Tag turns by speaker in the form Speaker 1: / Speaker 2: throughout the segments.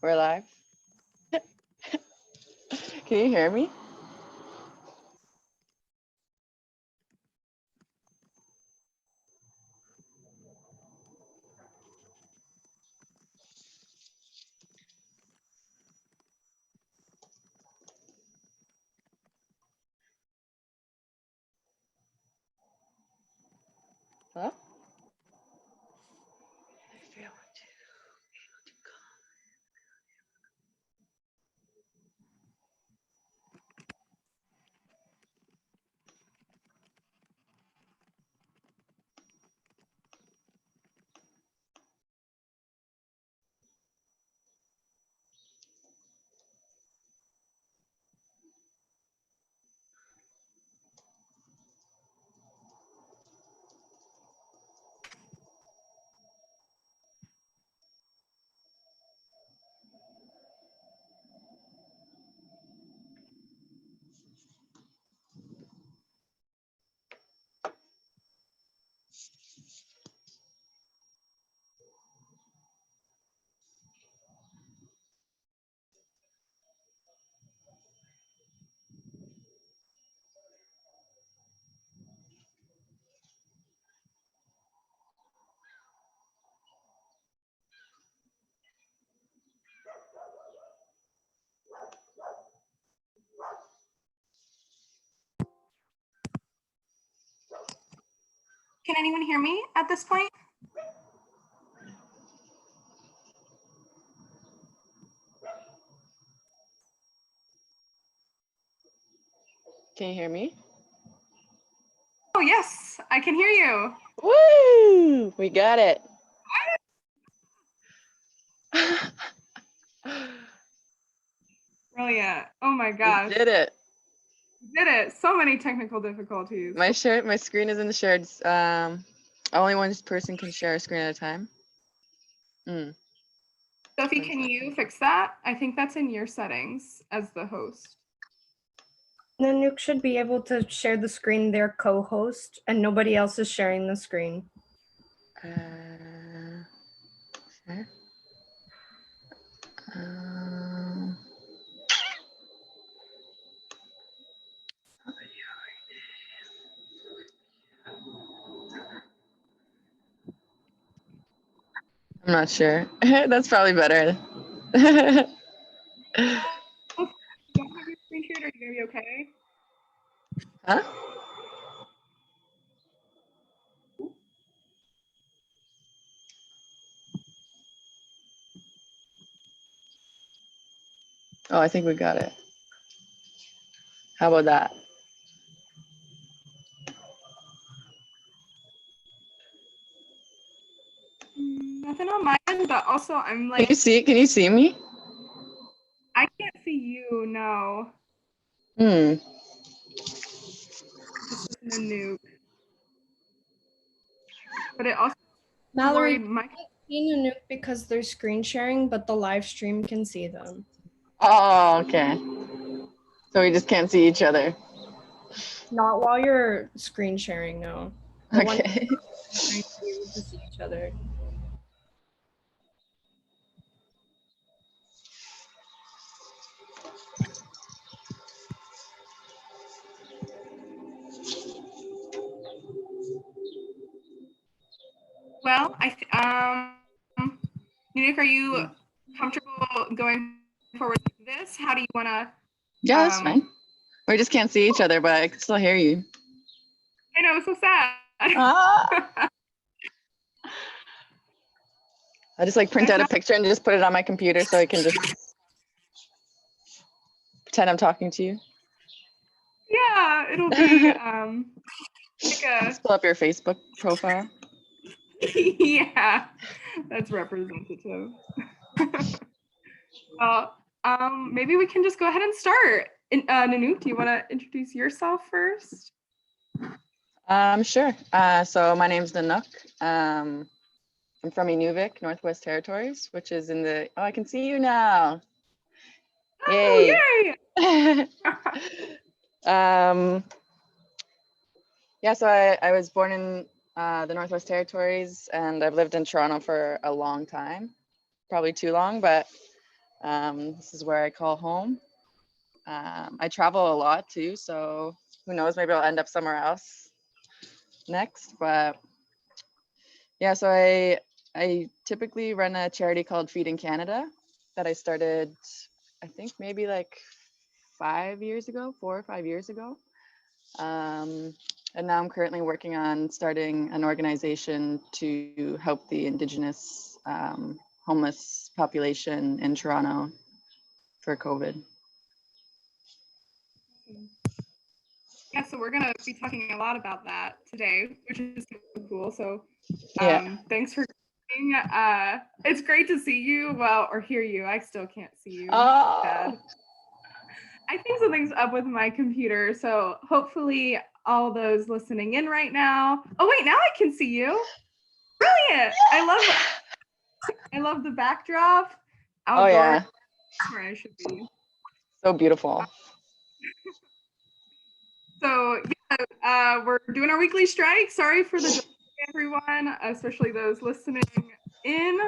Speaker 1: We're live. Can you hear me? Hello?
Speaker 2: Can anyone hear me at this point?
Speaker 1: Can you hear me?
Speaker 2: Oh, yes, I can hear you.
Speaker 1: Woo! We got it.
Speaker 2: Brilliant. Oh my gosh.
Speaker 1: We did it.
Speaker 2: We did it. So many technical difficulties.
Speaker 1: My screen isn't shared. Only one person can share a screen at a time.
Speaker 2: Sophie, can you fix that? I think that's in your settings as the host.
Speaker 3: Nanook should be able to share the screen, their co-host, and nobody else is sharing the screen.
Speaker 1: Sure. I'm not sure. That's probably better.
Speaker 2: If you don't have your screen shared, are you gonna be okay?
Speaker 1: Huh? Oh, I think we got it. How about that?
Speaker 2: Nothing on my end, but also I'm like.
Speaker 1: Can you see me?
Speaker 2: I can't see you, no.
Speaker 1: This
Speaker 2: is Nanook. But it also.
Speaker 3: Mallory, I can't see Nanook because they're screen sharing, but the live stream can see them.
Speaker 1: Oh, okay. So we just can't see each other.
Speaker 3: Not while you're screen sharing, no.
Speaker 1: Okay.
Speaker 3: Be able to see each other.
Speaker 2: Well, Nanook, are you comfortable going forward with this? How do you want to?
Speaker 1: Yeah, that's fine. We just can't see each other, but I can still hear you.
Speaker 2: I know, it's so sad.
Speaker 1: I just like print out a picture and just put it on my computer so I can just pretend I'm talking to you.
Speaker 2: Yeah, it'll be
Speaker 1: Let's pull up your Facebook profile.
Speaker 2: Yeah, that's representative. Maybe we can just go ahead and start. Nanook, do you want to introduce yourself first?
Speaker 1: Sure. So my name's Nanook. I'm from Inuvik, Northwest Territories, which is in the, I can see you now. Yay.
Speaker 2: Oh,
Speaker 1: yay. Yeah, so I was born in the Northwest Territories, and I've lived in Toronto for a long time, probably too long, but This is where I call home. I travel a lot too, so who knows, maybe I'll end up somewhere else next. But yeah, so I typically run a charity called Feeding Canada that I started, I think maybe like 5 years ago, 4 or 5 years ago. And now I'm currently working on starting an organization to help the indigenous homeless population in Toronto for COVID.
Speaker 2: Yeah, so we're gonna be talking a lot about that today, which is super cool. So
Speaker 1: Yeah.
Speaker 2: thanks for coming. It's great to see you. Well, or hear you. I still can't see you.
Speaker 1: Oh.
Speaker 2: Dad. I think something's up with my computer. So hopefully all those listening in right now. Oh wait, now I can see you. Brilliant. I love the backdrop.
Speaker 1: Oh
Speaker 2: Outdoors,
Speaker 1: yeah,
Speaker 2: where I should be.
Speaker 1: so beautiful.
Speaker 2: So yeah, we're doing our weekly strike. Sorry for the delay, everyone, especially those listening in.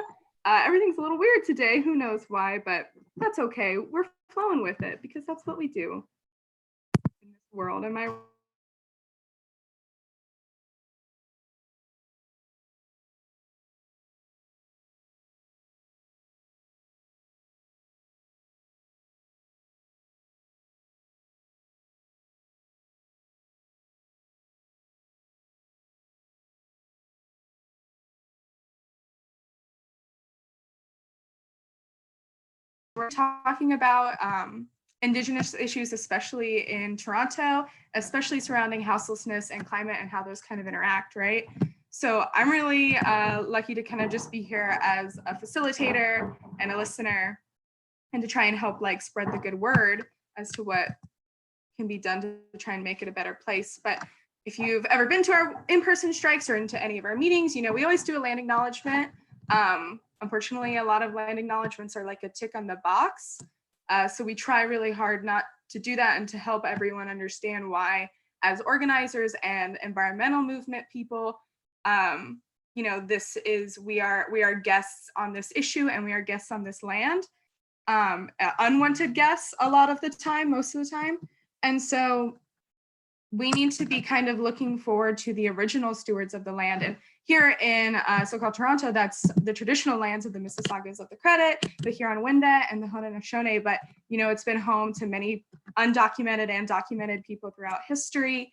Speaker 2: Everything's a little weird today. Who knows why, but that's okay. We're flowing with it because that's what we do in this world. Am I We're talking about Indigenous issues, especially in Toronto, especially surrounding houselessness and climate and how those kind of interact, right? So I'm really lucky to kind of just be here as a facilitator and a listener and to try and help like spread the good word as to what can be done to try and make it a better place. But if you've ever been to our in-person strikes or into any of our meetings, you know, we always do a land acknowledgement. Unfortunately, a lot of land acknowledgements are like a tick on the box. So we try really hard not to do that and to help everyone understand why, as organizers and environmental movement people, you know, this is, we are guests on this issue and we are guests on this land. Unwanted guests a lot of the time, most of the time. And so we need to be kind of looking forward to the original stewards of the land. And here in so-called Toronto, that's the traditional lands of the Mississaugas of the Credit, the Huron-Wendat, and the Haudenosaunee. But, you know, it's been home to many undocumented and documented people throughout history.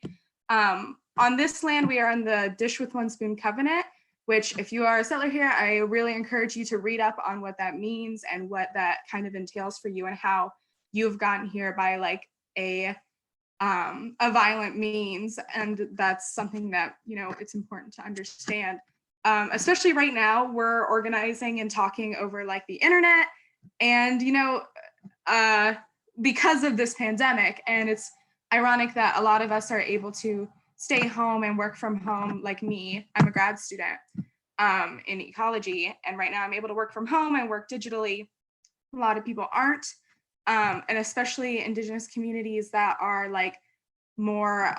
Speaker 2: On this land, we are on the Dish with One Spoon Covenant, which if you are a settler here, I really encourage you to read up on what that means and what that kind of entails for you and how you've gotten here by like a violent means. And that's something that, you know, it's important to understand. Especially right now, we're organizing and talking over like the internet and, you know, because of this pandemic. And it's ironic that a lot of us are able to stay home and work from home, like me. I'm a grad student in ecology. And right now I'm able to work from home and work digitally. A lot of people aren't. And especially Indigenous communities that are like more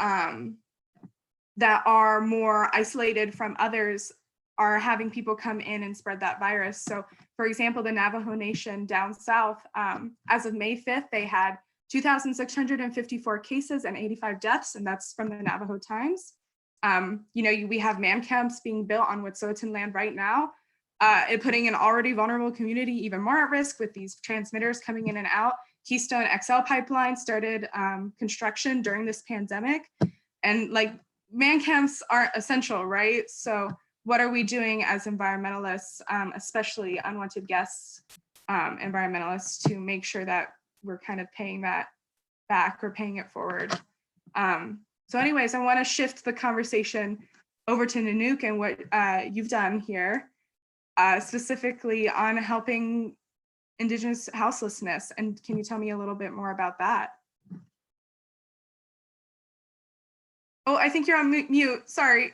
Speaker 2: isolated from others are having people come in and spread that virus. So for example, the Navajo Nation down south, as of May 5th, they had 2,654 cases and 85 deaths, and that's from the Navajo Times. You know, we have man camps being built on Wet'suwet'en land right now, putting an already vulnerable community even more at risk with these transmitters coming in and out. Keystone XL pipeline started construction during this pandemic, and like man camps aren't essential, right? So what are we doing as environmentalists, especially unwanted guests, environmentalists, to make sure that we're kind of paying that back or paying it forward? So anyways, I want to shift the conversation over to Nanook and what you've done here, specifically on helping Indigenous houselessness. And can you tell me a little bit more about that? Oh, I think you're on mute. Sorry.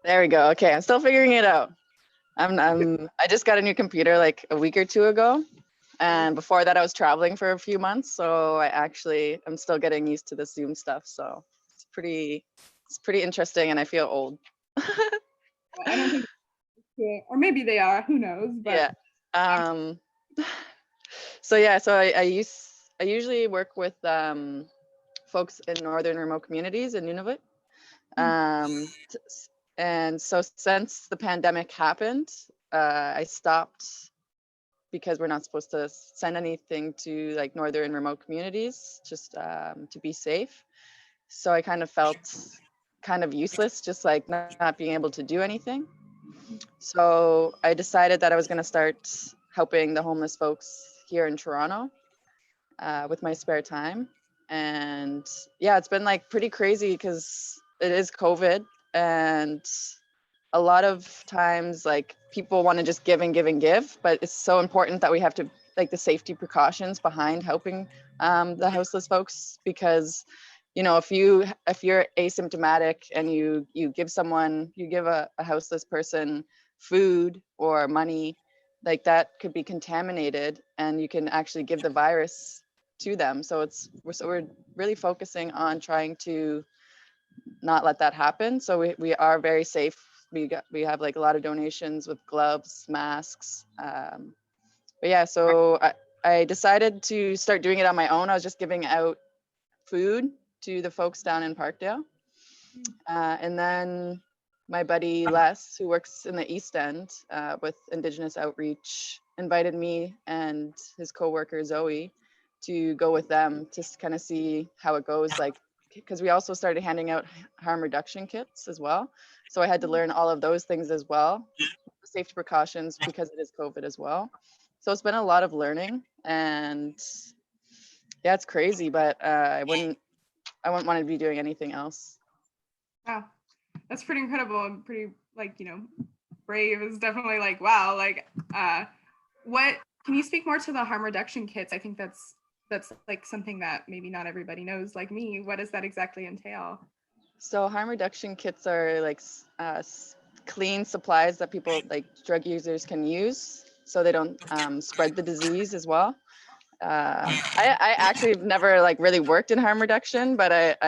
Speaker 1: There we go. Okay, I'm still figuring it out. I just got a new computer like a week or two ago. And before that, I was traveling for a few months. So I'm still getting used to the Zoom stuff. So it's pretty interesting and I feel old.
Speaker 2: I don't think, or maybe they are, who knows, but
Speaker 1: Yeah. Um, so yeah, so I usually work with folks in northern remote communities in Nunavut. And so since the pandemic happened, I stopped because we're not supposed to send anything to like northern remote communities, just to be safe. So I kind of felt kind of useless, just like not being able to do anything. So I decided that I was going to start helping the homeless folks here in Toronto with my spare time. And yeah, it's been like pretty crazy because it is COVID, and a lot of times like people want to just give and give and give, but it's so important that we have to like the safety precautions behind helping the houseless folks, because if you're asymptomatic and you give a houseless person food or money, like that could be contaminated and you can actually give the virus to them. So we're really focusing on trying to not let that happen. So we are very safe. We have like a lot of donations with gloves, masks. But yeah, so I decided to start doing it on my own. I was just giving out food to the folks down in Parkdale. And then my buddy Les, who works in the East End with Indigenous Outreach, invited me and his coworker Zoe to go with them to kind of see how it goes. Like, because we also started handing out harm reduction kits as well. So I had to learn all of those things as well, safety precautions, because it is COVID as well. So it's been a lot of learning, and yeah, it's crazy, but I wouldn't want to be doing anything else.
Speaker 2: Wow, that's pretty incredible and pretty brave. Is definitely like, wow, like what can you speak more to the harm reduction kits? I think that's like something that maybe not everybody knows, like me. What does that exactly entail?
Speaker 1: So harm reduction kits are like clean supplies that people like drug users can use so they don't spread the disease as well. I actually have never like really worked in harm reduction, but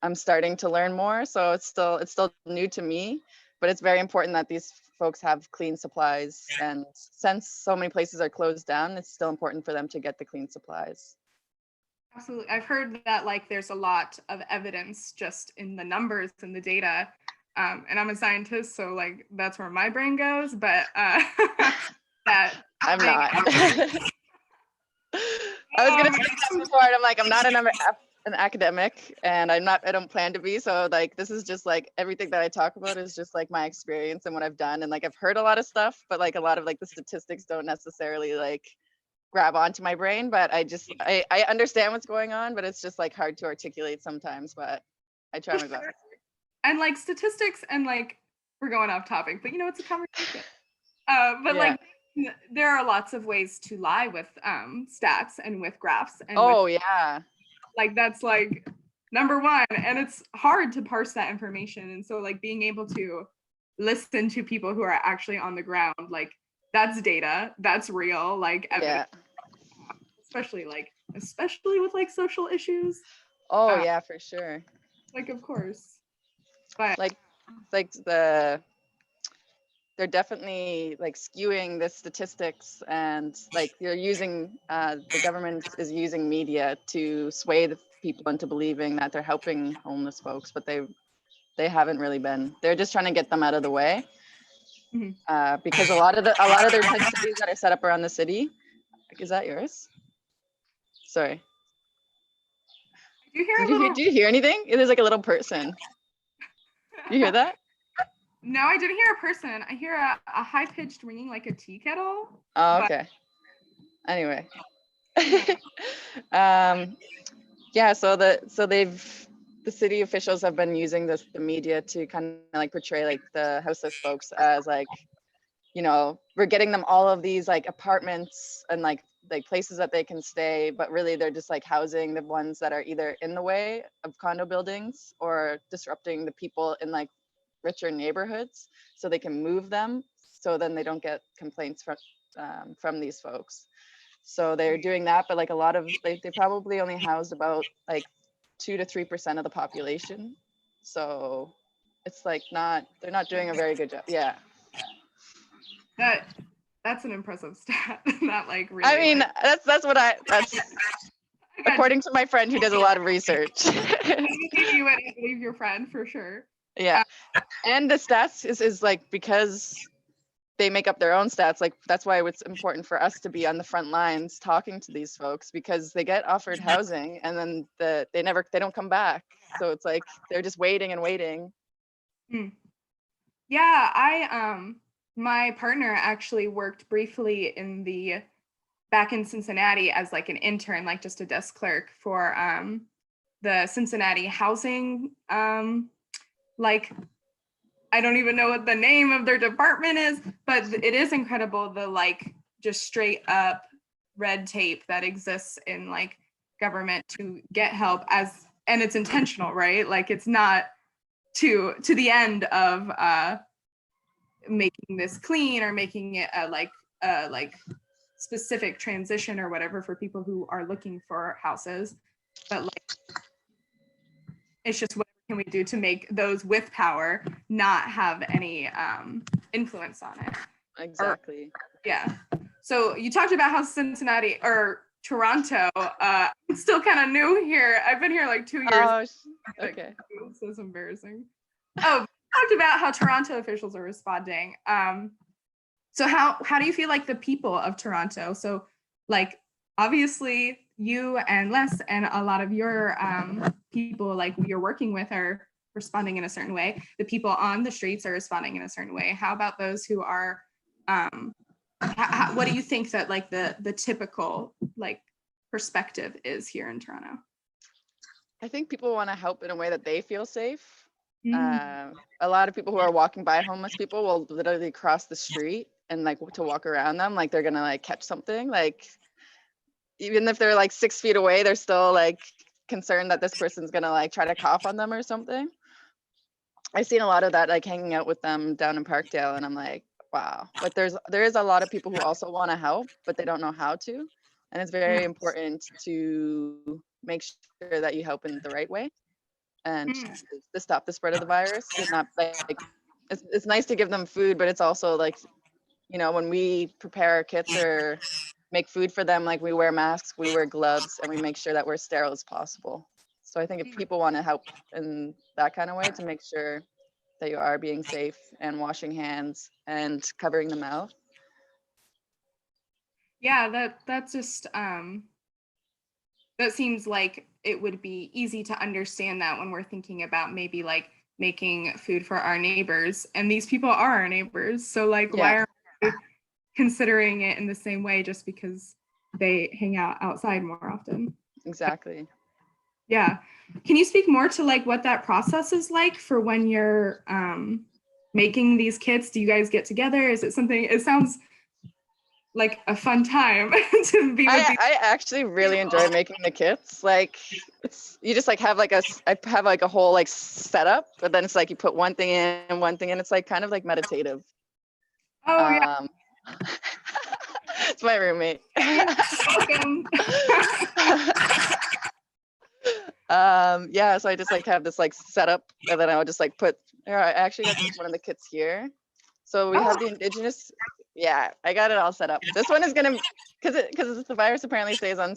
Speaker 1: I'm starting to learn more. So it's still new to me, but it's very important that these folks have clean supplies. And since so many places are closed down, it's still important for them to get the clean supplies.
Speaker 2: Absolutely. I've heard that like there's a lot of evidence just in the numbers and the data. And I'm a scientist, so like that's where my brain goes. But that
Speaker 1: I'm not. I was gonna say that before, and I'm like, I'm not an academic, and I don't plan to be. So like, this is just like everything that I talk about is just like my experience and what I've done. And like, I've heard a lot of stuff, but like a lot of like the statistics don't necessarily like grab onto my brain. But I understand what's going on, but it's just like hard to articulate sometimes. But I try my best.
Speaker 2: And like statistics and like we're going off topic, but it's a conversation. But
Speaker 1: Yeah.
Speaker 2: like there are lots of ways to lie with stats and with graphs and
Speaker 1: Yeah.
Speaker 2: like that's like number one, and it's hard to parse that information. And so like being able to listen to people who are actually on the ground, like that's data, that's real, like evidence. Yeah. especially with like social issues.
Speaker 1: Oh yeah, for sure.
Speaker 2: Like of course. But
Speaker 1: like they're definitely like skewing the statistics, and like they're using the government is using media to sway the people into believing that they're helping homeless folks, but they haven't really been. They're just trying to get them out of the way. Because a lot of their tent cities that are set up around the city. Is that yours? Sorry. Do you hear anything? It is like a little person. You hear that?
Speaker 2: No, I didn't hear a person. I hear a high-pitched ringing like a tea kettle.
Speaker 1: Oh, okay. Anyway. Yeah, so the city officials have been using the media to kind of like portray like the houseless folks as like, we're getting them all of these like apartments and like places that they can stay, but really they're just like housing the ones that are either in the way of condo buildings or disrupting the people in like richer neighborhoods so they can move them, so then they don't get complaints from these folks. So they're doing that, but like a lot of they probably only housed about like 2 to 3% of the population. So it's like they're not doing a very good job. Yeah.
Speaker 2: That That's an impressive stat. Not like really.
Speaker 1: I mean,
Speaker 2: like,
Speaker 1: that's
Speaker 2: I got
Speaker 1: according to my friend who does a lot of research.
Speaker 2: you leave your friend for sure.
Speaker 1: Yeah. And the stats is like, because they make up their own stats, like that's why it's important for us to be on the front lines talking to these folks, because they get offered housing and then they don't come back. So it's like they're just waiting and waiting.
Speaker 2: Yeah, my partner actually worked briefly back in Cincinnati as like an intern, like just a desk clerk for the Cincinnati housing, like, I don't even know what the name of their department is, but it is incredible, the like just straight up red tape that exists in like government to get help, and it's intentional, right? Like it's not to the end of making this clean or making it a like specific transition or whatever for people who are looking for houses, but like it's just what can we do to make those with power not have any influence on it.
Speaker 1: Exactly.
Speaker 2: Yeah. So you talked about how Cincinnati or Toronto, it's still kind of new here. I've been here like 2 years.
Speaker 1: Oh, okay.
Speaker 2: This is embarrassing. Oh, talked about how Toronto officials are responding. So how do you feel like the people of Toronto? So like obviously you and Les and a lot of your people like you're working with are responding in a certain way. The people on the streets are responding in a certain way. How about those who are what do you think that like the typical like perspective is here in Toronto?
Speaker 1: I think people want to help in a way that they feel safe. A lot of people who are walking by homeless people will literally cross the street and like to walk around them like they're gonna like catch something. Like even if they're like 6 feet away, they're still like concerned that this person's gonna like try to cough on them or something. I've seen a lot of that like hanging out with them down in Parkdale, and I'm like, wow. But there is a lot of people who also want to help, but they don't know how to. And it's very important to make sure that you help in the right way and to stop the spread of the virus. And not like it's nice to give them food, but it's also like, you know, when we prepare our kits or make food for them, like we wear masks, we wear gloves, and we make sure that we're sterile as possible. So I think if people want to help in that kind of way to make sure that you are being safe and washing hands and covering the mouth.
Speaker 2: Yeah, that's just that seems like it would be easy to understand that when we're thinking about maybe like making food for our neighbors, and these people are our neighbors. So like why are we considering it in the same way just because they hang out outside more often?
Speaker 1: Exactly.
Speaker 2: Yeah. Can you speak more to like what that process is like for when you're making these kits? Do you guys get together? Is it something, it sounds like a fun time to be with
Speaker 1: I actually really enjoy making the kits. Like you just like have like I have like a whole like setup, but then it's like you put one thing in, one thing in. It's like kind of like meditative.
Speaker 2: Oh yeah.
Speaker 1: It's my roommate.
Speaker 2: Welcome.
Speaker 1: Yeah, so I just like have this like setup, and then I would just like put here. I actually got one of the kits here. So we have the indigenous. Yeah, I got it all set up. This one is gonna, because the virus apparently stays on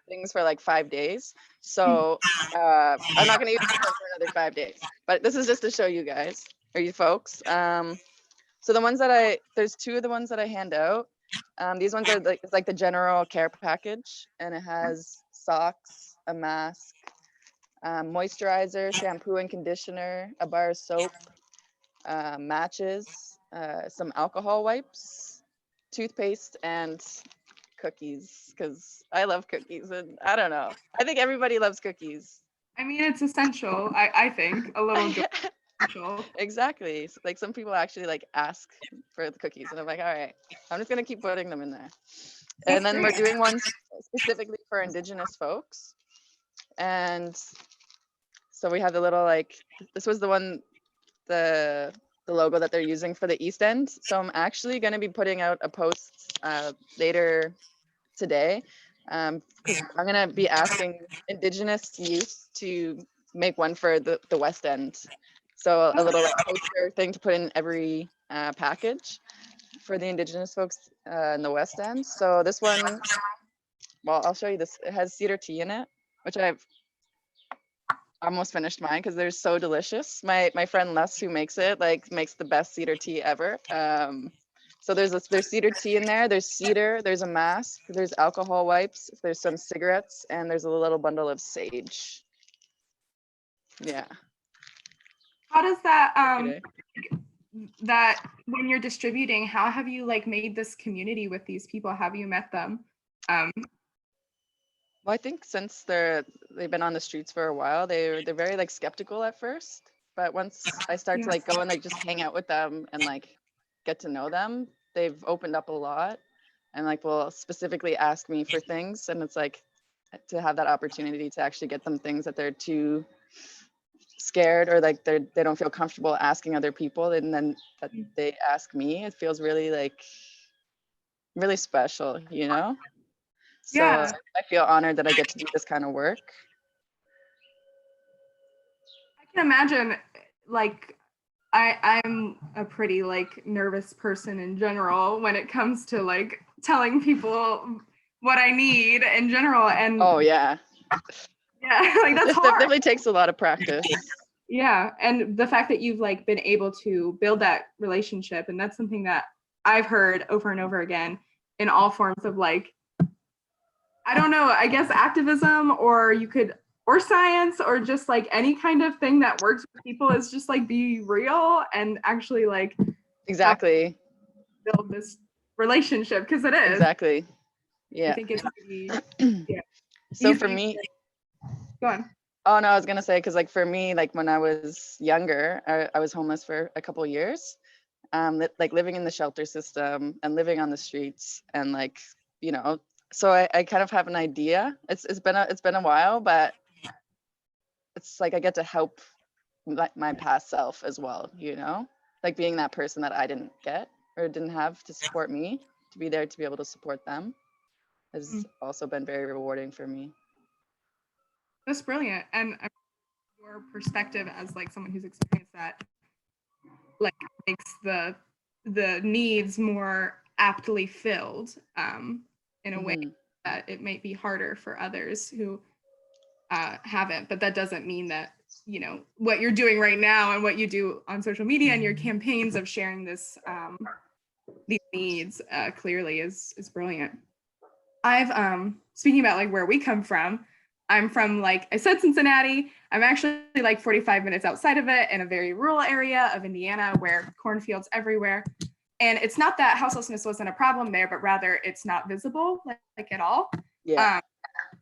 Speaker 1: things for like 5 days. So I'm not gonna use this one for another 5 days. But this is just to show you guys or you folks. So the ones that there's 2 of the ones that I hand out. These ones are like, it's like the general care package, and it has socks, a mask, moisturizer, shampoo and conditioner, a bar of soap, matches, some alcohol wipes, toothpaste, and cookies, because I love cookies, and I don't know. I think everybody loves cookies.
Speaker 2: I mean, it's essential. I think a little essential.
Speaker 1: Exactly. So, like some people actually like ask for the cookies, and I'm like, all right, I'm just gonna keep putting them in there. And then we're doing ones specifically for Indigenous folks. And so we have the little like, this was the one, the logo that they're using for the East End. So I'm actually going to be putting out a post later today, because I'm going to be asking Indigenous youth to make one for the West End. So a little like poster thing to put in every package. for the indigenous folks in the West End. So this one, well, I'll show you this. It has cedar tea in it, which I've almost finished mine because they're so delicious. My friend Les, who makes it, like makes the best cedar tea ever. So there's cedar tea in there. There's cedar. There's a mask. There's alcohol wipes. There's some cigarettes, and there's a little bundle of sage. Yeah.
Speaker 2: How does that
Speaker 1: Okay.
Speaker 2: that when you're distributing, how have you like made this community with these people? Have you met them?
Speaker 1: Well, I think since they've been on the streets for a while, they're very like skeptical at first, but once I start to like go and like just hang out with them and like get to know them, they've opened up a lot and like will specifically ask me for things, and it's like to have that opportunity to actually get them things that they're too scared or like they don't feel comfortable asking other people, and then that they ask me, it feels really like really special, you know? So
Speaker 2: Yeah.
Speaker 1: I feel honored that I get to do this kind of work.
Speaker 2: I can imagine, like, I'm a pretty like nervous person in general when it comes to like telling people what I need in general. And
Speaker 1: Oh yeah,
Speaker 2: yeah, like that's
Speaker 1: it
Speaker 2: hard.
Speaker 1: definitely takes a lot of practice.
Speaker 2: Yeah, and the fact that you've like been able to build that relationship, and that's something that I've heard over and over again in all forms of like, I don't know, I guess activism, or science, or just like any kind of thing that works with people is just like be real and actually like
Speaker 1: Exactly.
Speaker 2: build this relationship, because it is.
Speaker 1: Exactly.
Speaker 2: I
Speaker 1: Yeah.
Speaker 2: think it's really,
Speaker 1: So for
Speaker 2: easy.
Speaker 1: me,
Speaker 2: Go on.
Speaker 1: oh no, I was gonna say, because like for me, like when I was younger, I was homeless for a couple of years, like living in the shelter system and living on the streets, and like, you know, so I kind of have an idea. It's been a while, but it's like I get to help my past self as well, you know, like being that person that I didn't get or didn't have to support me, to be there to be able to support them has also been very rewarding for me.
Speaker 2: That's brilliant. And your perspective as like someone who's experienced that like makes the needs more aptly filled in a way that it might be harder for others who haven't. But that doesn't mean that, you know, what you're doing right now and what you do on social media and your campaigns of sharing this these needs clearly is brilliant. I've speaking about like where we come from, I'm from, like I said, Cincinnati. I'm actually like 45 minutes outside of it in a very rural area of Indiana where cornfields everywhere. And it's not that houselessness wasn't a problem there, but rather it's not visible like at all.
Speaker 1: Yeah.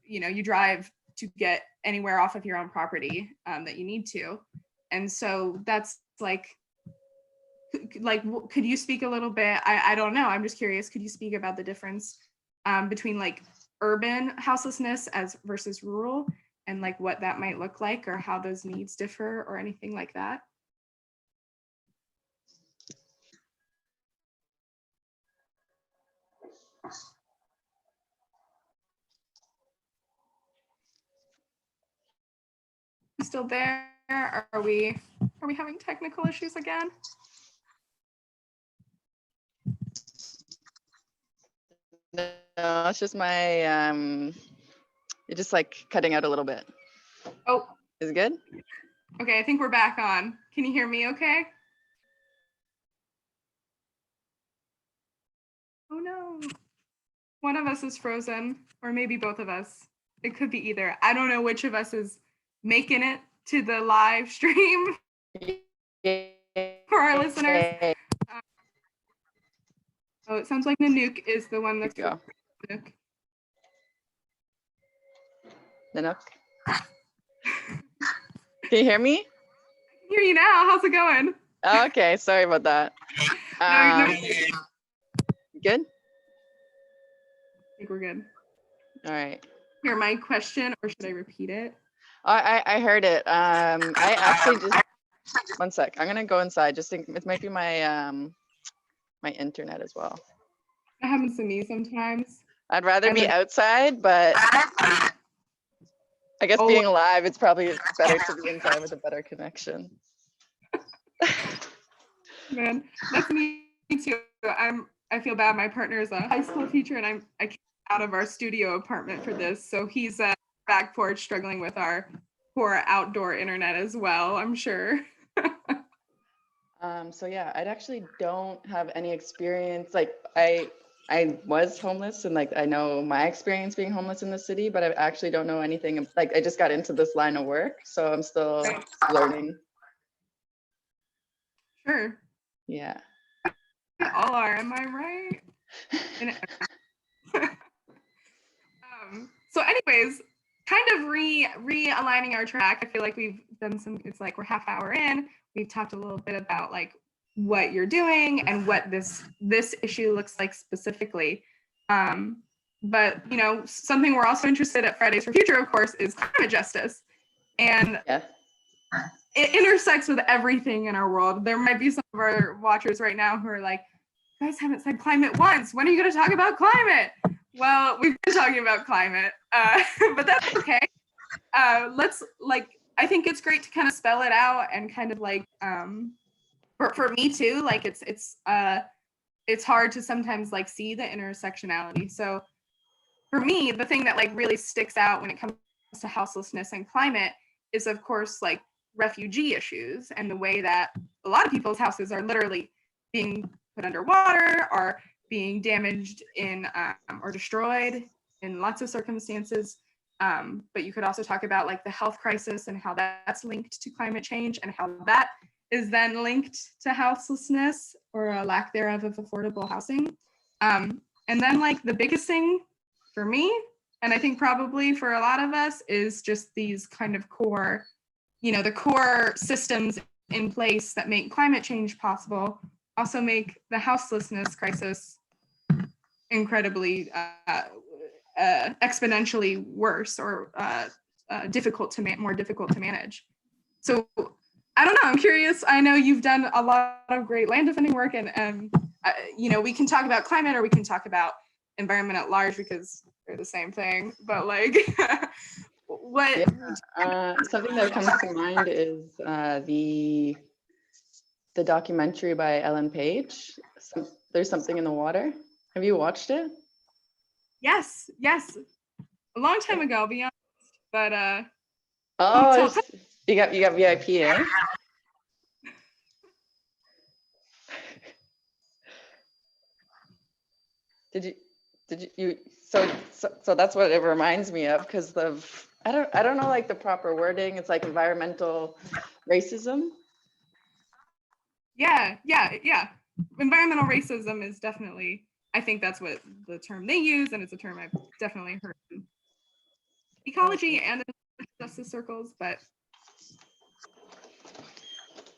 Speaker 2: You know, you drive to get anywhere off of your own property that you need to. And so that's like, could you speak a little bit? I don't know. I'm just curious. Could you speak about the difference between like urban houselessness as versus rural, and like what that might look like, or how those needs differ, or anything like that? You still there? Are we having technical issues again?
Speaker 1: No, it's just my it's just like cutting out a little bit.
Speaker 2: Oh,
Speaker 1: is it good?
Speaker 2: Okay, I think we're back on. Can you hear me okay? Oh no. One of us is frozen, or maybe both of us. It could be either. I don't know which of us is making it to the live stream for our listeners. Oh, it sounds like Nanook is the one that's
Speaker 1: go.
Speaker 2: Nanook.
Speaker 1: Nanook. Can you hear me?
Speaker 2: I can hear you now. How's it going?
Speaker 1: Oh, okay, sorry about that.
Speaker 2: No.
Speaker 1: Good?
Speaker 2: I think we're good.
Speaker 1: All right.
Speaker 2: Hear my question, or should I repeat it?
Speaker 1: I heard it. I actually just, one sec. I'm gonna go inside. Just think, it might be my my internet as well.
Speaker 2: That happens to me sometimes.
Speaker 1: I'd rather be outside, but I guess being alive, it's probably better to be inside with a better connection.
Speaker 2: Man, that's me too. I'm I feel bad. My partner is a high school teacher, and I came out of our studio apartment for this, so he's back porch struggling with our poor outdoor internet as well, I'm sure.
Speaker 1: So yeah, I actually don't have any experience. Like I was homeless, and like I know my experience being homeless in the city, but I actually don't know anything. Like I just got into this line of work, so I'm still learning.
Speaker 2: Sure.
Speaker 1: Yeah.
Speaker 2: We all are, am I right? So anyways, kind of realigning our track. I feel like we've done some, it's like we're half hour in. We've talked a little bit about like what you're doing and what this issue looks like specifically. But you know, something we're also interested at Fridays for Future, of course, is climate justice. And
Speaker 1: Yeah.
Speaker 2: it intersects with everything in our world. There might be some of our watchers right now who are like, you guys haven't said climate once. When are you going to talk about climate? Well, we've been talking about climate, but that's okay. Let's like, I think it's great to kind of spell it out and kind of like, for me too, like it's hard to sometimes like see the intersectionality. So for me, the thing that like really sticks out when it comes to houselessness and climate is of course like refugee issues and the way that a lot of people's houses are literally being put underwater or being damaged in or destroyed in lots of circumstances. But you could also talk about like the health crisis and how that's linked to climate change and how that is then linked to houselessness or a lack thereof of affordable housing. And then like the biggest thing for me, and I think probably for a lot of us, is just these kind of core, you know, the core systems in place that make climate change possible also make the houselessness crisis incredibly exponentially worse or more difficult to manage. So I don't know, I'm curious. I know you've done a lot of great land defending work, and you know, we can talk about climate or we can talk about environment at large because they're the same thing, but like what?
Speaker 1: Yeah. Something that comes to mind is the documentary by Ellen Page. There's Something in the Water. Have you watched it?
Speaker 2: Yes, a long time ago, I'll be honest, but
Speaker 1: oh, you got VIP, eh? Did you so that's what it reminds me of, because of I don't know like the proper wording. It's like environmental racism.
Speaker 2: Yeah. Environmental racism is definitely, I think that's what the term they use, and it's a term I've definitely heard in ecology and in justice circles, but.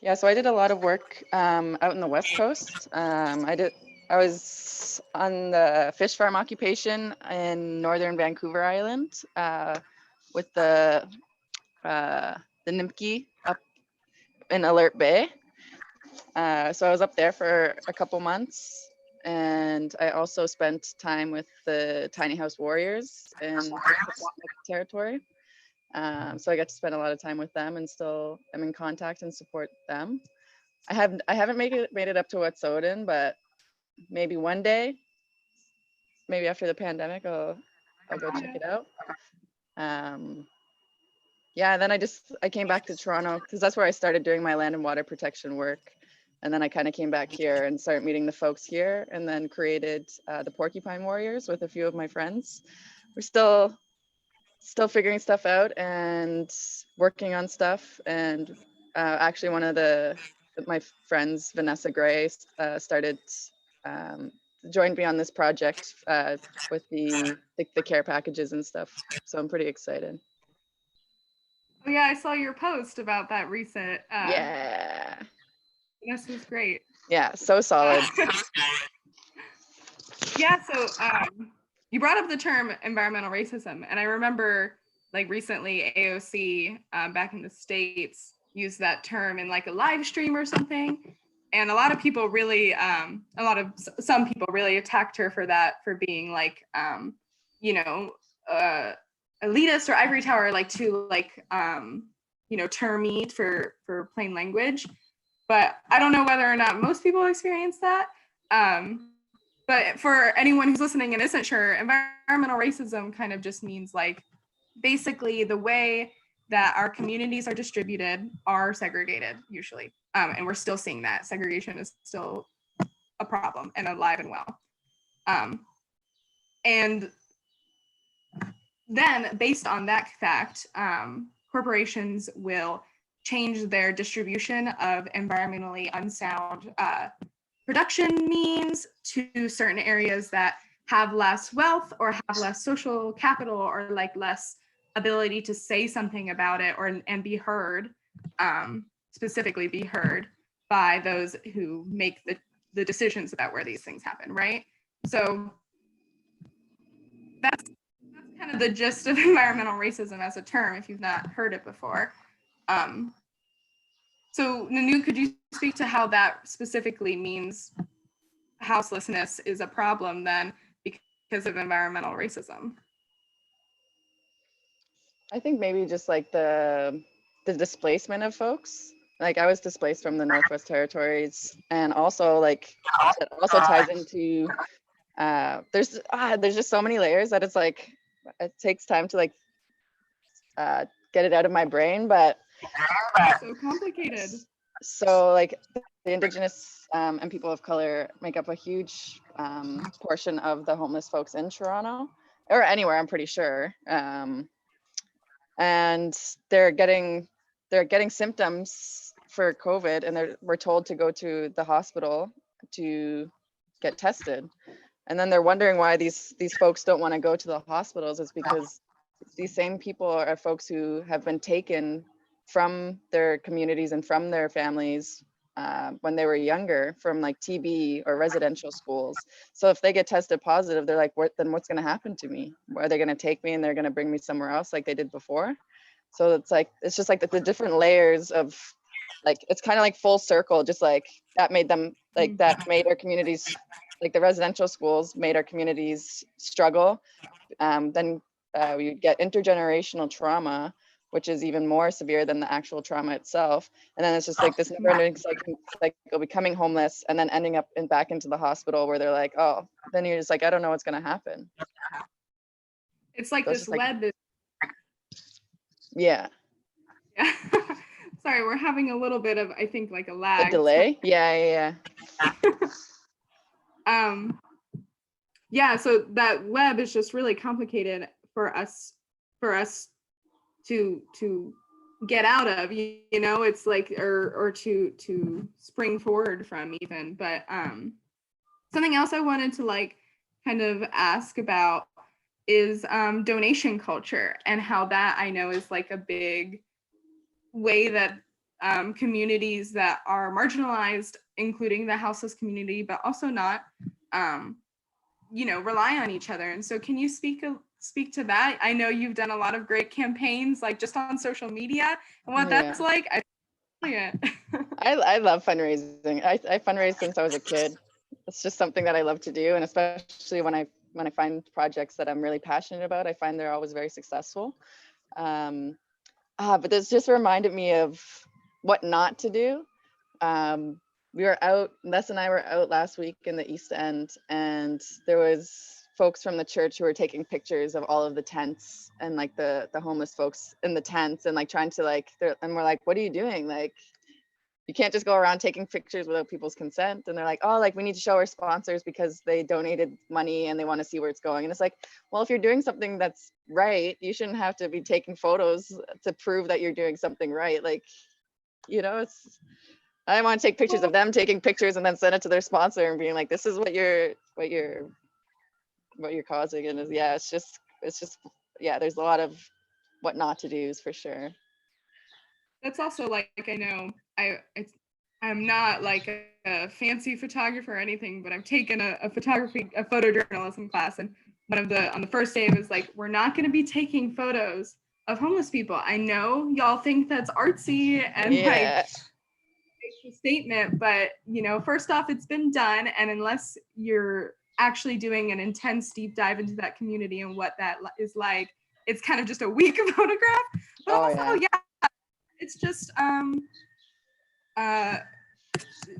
Speaker 1: Yeah, so I did a lot of work out in the West Coast. I was on the fish farm occupation in northern Vancouver Island with the Nimki up in Alert Bay. So I was up there for a couple months, and I also spent time with the Tiny House Warriors in the territory. So I got to spend a lot of time with them, and still am in contact and support them. I haven't made it up to Wet'suwet'en, but maybe one day, maybe after the pandemic, I'll go check it out. Yeah, then I came back to Toronto because that's where I started doing my land and water protection work. And then I kind of came back here and started meeting the folks here, and then created the Porcupine Warriors with a few of my friends. We're still figuring stuff out and working on stuff. And actually one of my friends, Vanessa Gray, joined me on this project with the care packages and stuff. So I'm pretty excited.
Speaker 2: Oh yeah, I saw your post about that recent.
Speaker 1: Yeah.
Speaker 2: This was great.
Speaker 1: Yeah, so solid.
Speaker 2: Yeah, so you brought up the term environmental racism, and I remember like recently AOC back in the States used that term in like a live stream or something, and a lot of people really, some people really attacked her for that, for being like, you know, elitist or ivory tower, like too like, you know, termy for plain language. But I don't know whether or not most people experience that. But for anyone who's listening and isn't sure, environmental racism kind of just means like basically the way that our communities are distributed are segregated usually. And we're still seeing that. Segregation is still a problem and alive and well. And then based on that fact, corporations will change their distribution of environmentally unsound production means to certain areas that have less wealth or have less social capital or like less ability to say something about it or and be heard, specifically be heard by those who make the decisions about where these things happen, right? So that's kind of the gist of environmental racism as a term, if you've not heard it before. So Nanook, could you speak to how that specifically means houselessness is a problem then because of environmental racism?
Speaker 1: I think maybe just like the displacement of folks. Like I was displaced from the Northwest Territories, and also like it also ties into there's just so many layers that it's like it takes time to like get it out of my brain, but
Speaker 2: so complicated.
Speaker 1: So like the indigenous and people of color make up a huge portion of the homeless folks in Toronto or anywhere, I'm pretty sure. And they're getting symptoms for COVID, and we're told to go to the hospital to get tested. And then they're wondering why these folks don't want to go to the hospitals. Is because these same people are folks who have been taken from their communities and from their families when they were younger, from like TB or residential schools. So if they get tested positive, they're like, then what's going to happen to me? Are they going to take me and they're going to bring me somewhere else like they did before? So it's just like the different layers of like, it's kind of like full circle, just like that made them like that made our communities, like the residential schools made our communities struggle. Then we get intergenerational trauma, which is even more severe than the actual trauma itself. And then it's just like this never-ending cycle, becoming homeless and then ending up back into the hospital where they're like, oh, then you're just like, I don't know what's going to happen.
Speaker 2: It's like this web.
Speaker 1: Yeah.
Speaker 2: Sorry, we're having a little bit of, I think, like a lag.
Speaker 1: A delay? Yeah.
Speaker 2: Yeah, so that web is just really complicated for us to get out of, you know, it's like or to spring forward from even. But something else I wanted to like kind of ask about is donation culture, and how that I know is like a big way that communities that are marginalized, including the houseless community, but also not, you know, rely on each other. And so can you speak to that? I know you've done a lot of great campaigns, like just on social media, and what that's like.
Speaker 1: I love fundraising. I fundraised since I was a kid. It's just something that I love to do, and especially when I find projects that I'm really passionate about, I find they're always very successful. But this just reminded me of what not to do. We were out, Les and I were out last week in the East End, and there was folks from the church who were taking pictures of all of the tents and like the homeless folks in the tents, and like trying to like, and we're like, what are you doing? Like, you can't just go around taking pictures without people's consent. And they're like, oh, like we need to show our sponsors because they donated money and they want to see where it's going. And it's like, well, if you're doing something that's right, you shouldn't have to be taking photos to prove that you're doing something right. Like, you know, I want to take pictures of them taking pictures and then send it to their sponsor and being like, this is what you're causing. And it's just there's a lot of what not to do for sure.
Speaker 2: That's also like, I know I'm not like a fancy photographer or anything, but I've taken a photojournalism class, and on the first day it was like, we're not going to be taking photos of homeless people. I know y'all think that's artsy and like a statement, but you know, first off, it's been done, and unless you're actually doing an intense deep dive into that community and what that is like, it's kind of just a weak photograph. But it's just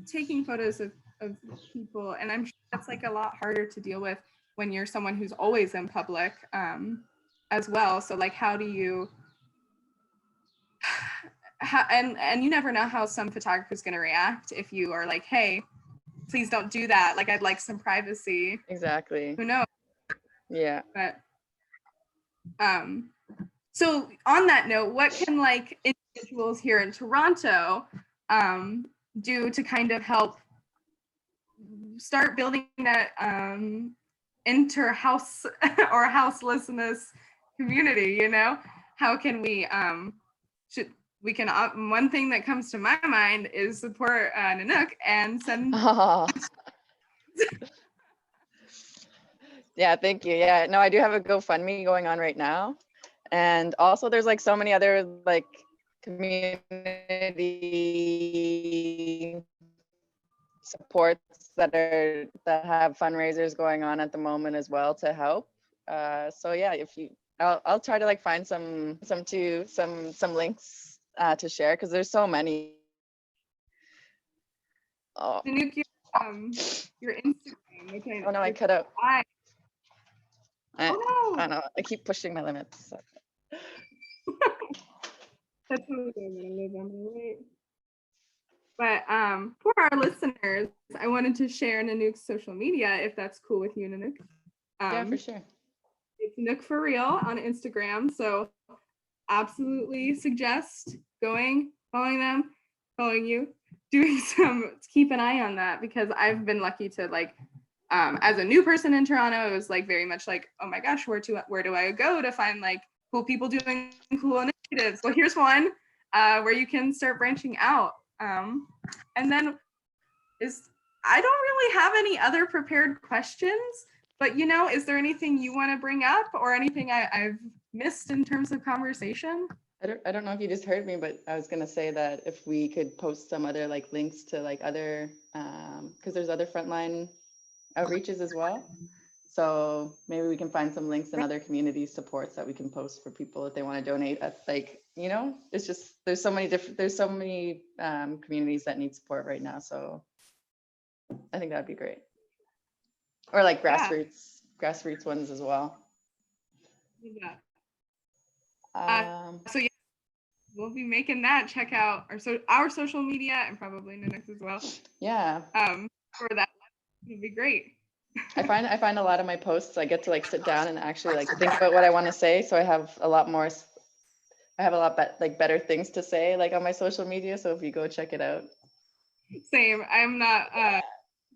Speaker 2: taking photos of of people, and I'm sure that's like a lot harder to deal with when you're someone who's always in public as well. So like, how do you and you never know how some photographer is going to react if you are like, hey, please don't do that, like I'd like some privacy.
Speaker 1: Exactly.
Speaker 2: Who knows?
Speaker 1: Yeah.
Speaker 2: But so on that note, what can like individuals here in Toronto do to kind of help start building that inter-house or houselessness community, you know? How can we one thing that comes to my mind is support Nanook and send
Speaker 1: Yeah, thank you. Yeah, no, I do have a GoFundMe going on right now. And also there's like so many other like community supports that have fundraisers going on at the moment as well to help. So yeah, if you, I'll try to like find some links to share because there's so many. Oh.
Speaker 2: Nanook, your Instagram. Okay.
Speaker 1: Oh no, I cut out.
Speaker 2: Oh no.
Speaker 1: I don't know. I keep pushing my limits. So.
Speaker 2: That's really good. I'm gonna live on my way. But for our listeners, I wanted to share Nanook's social media, if that's cool with you, Nanook.
Speaker 1: Yeah, for sure.
Speaker 2: It's Nook for Real on Instagram. So absolutely suggest going, following them, following you, doing keep an eye on that, because I've been lucky to like, as a new person in Toronto, it was like very much like, oh my gosh, where do I go to find like cool people doing cool initiatives? Well, here's one where you can start branching out. And then I don't really have any other prepared questions, but you know, is there anything you want to bring up or anything I've missed in terms of conversation?
Speaker 1: I don't know if you just heard me, but I was gonna say that if we could post some other like links to like other, because there's other frontline outreaches as well. So maybe we can find some links in other community supports that we can post for people if they want to donate. That's like, you know, it's just, there's so many communities that need support right now. So I think that'd be great. Or like grassroots ones as well.
Speaker 2: Yeah.
Speaker 1: Um,
Speaker 2: So yeah, we'll be making that. Check out our social media and probably Nanook's as well.
Speaker 1: Yeah.
Speaker 2: For that, it'd be great.
Speaker 1: I find a lot of my posts, I get to like sit down and actually like think about what I want to say. So I have a lot better things to say like on my social media. So if you go check it out.
Speaker 2: Same. I'm not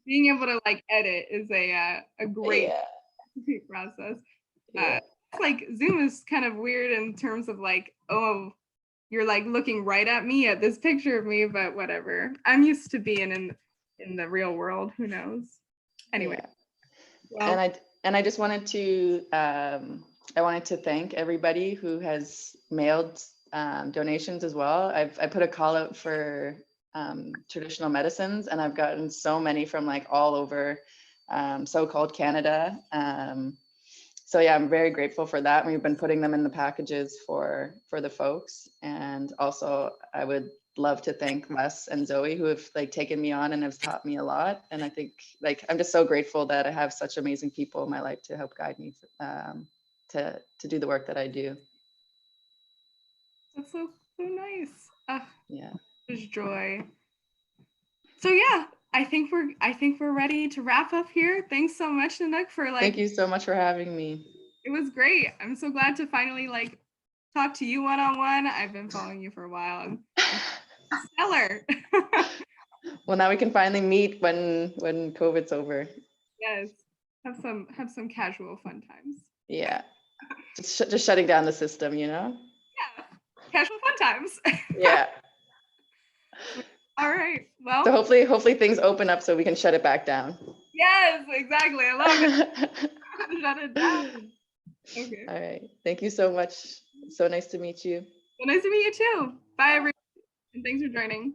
Speaker 2: being able to like edit is a great process. Like Zoom is kind of weird in terms of like, oh, you're like looking right at me at this picture of me, but whatever. I'm used to being in the real world. Who knows? Anyway.
Speaker 1: Yeah.
Speaker 2: Well,
Speaker 1: and I just wanted to I wanted to thank everybody who has mailed donations as well. I put a call out for traditional medicines, and I've gotten so many from like all over so-called Canada. So yeah, I'm very grateful for that. We've been putting them in the packages for the folks, and also I would love to thank Les and Zoe who have like taken me on and have taught me a lot. And I think like I'm just so grateful that I have such amazing people in my life to help guide me to do the work that I do.
Speaker 2: that's so nice.
Speaker 1: Yeah,
Speaker 2: there's joy. So yeah, I think we're ready to wrap up here. Thanks so much, Nanook, for like.
Speaker 1: Thank you so much for having me.
Speaker 2: It was great. I'm so glad to finally like talk to you one-on-one. I've been following you for a while. And stellar.
Speaker 1: Well, now we can finally meet when COVID's over.
Speaker 2: Yes, have some casual fun times.
Speaker 1: Yeah, just shutting down the system, you know.
Speaker 2: Yeah, casual fun times.
Speaker 1: Yeah.
Speaker 2: All right. Well.
Speaker 1: So hopefully things open up so we can shut it back down.
Speaker 2: Yes, exactly. I love it. Shut it down. Okay.
Speaker 1: All right. Thank you so much. So nice to meet you.
Speaker 2: So nice to meet you too. Bye, everyone. And thanks for joining.